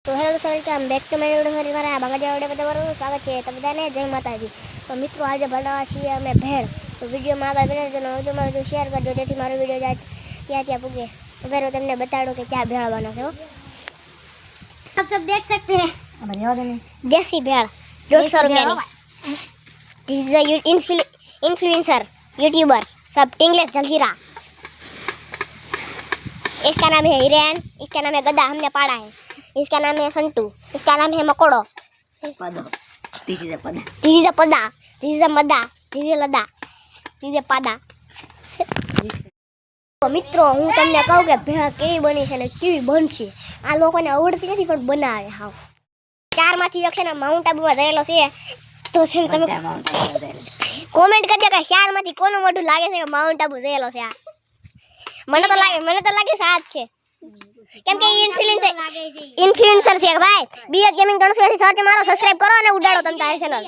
તો હેલો દોસ્તો, welcome back to my video. ફરી મારા બાંગા વિડિયો તમારું સ્વાગત છે. તો બધાને જય માતાજી. તો મિત્રો આજે બનાવવા છીએ અમે ભેળ. તો વિડીયોમાં આગળ બને તો વધુમાં શેર કરજો જેથી મારો વિડીયો જાય ત્યાં પૂગે. તો ફેર તમને બતાડું કે ક્યાં ભેળ બને છે. आप सब देख सकते हैं देसी भेड़ 150 रुपया की. This is a influencer YouTuber सब टिंगलेस जलजीरा. इसका नाम है हिरेन, इसका नाम है गदा, हमने पाड़ा है. इसका नाम है संटू, इसका नाम है मकोड़ो. This is a pada. This is a pada. This is a mada. This is a lada. This is a pada. તો મિત્રો હું તમને કહું કે ભેળ કેવી બની છે ને કેવી બનશે. આ લોકોને આવડતી નથી પણ બનાવે હાવ. 4 માંથી એક છે ને માઉન્ટ આબુમાં રહેલો છે. તો છે તમે કોમેન્ટ કરજો કે 4 માંથી કોનું મોઢું લાગે છે કે માઉન્ટ આબુ રહેલો છે. આ મને તો લાગે સાત છે. કેમ કે ઇન્ફ્લુએન્સર છે ભાઈ. બીએડ ગેમિંગ 380 સર્ચ મારો, સબસ્ક્રાઇબ કરો અને ઉડાડો તમે તારી ચેનલ.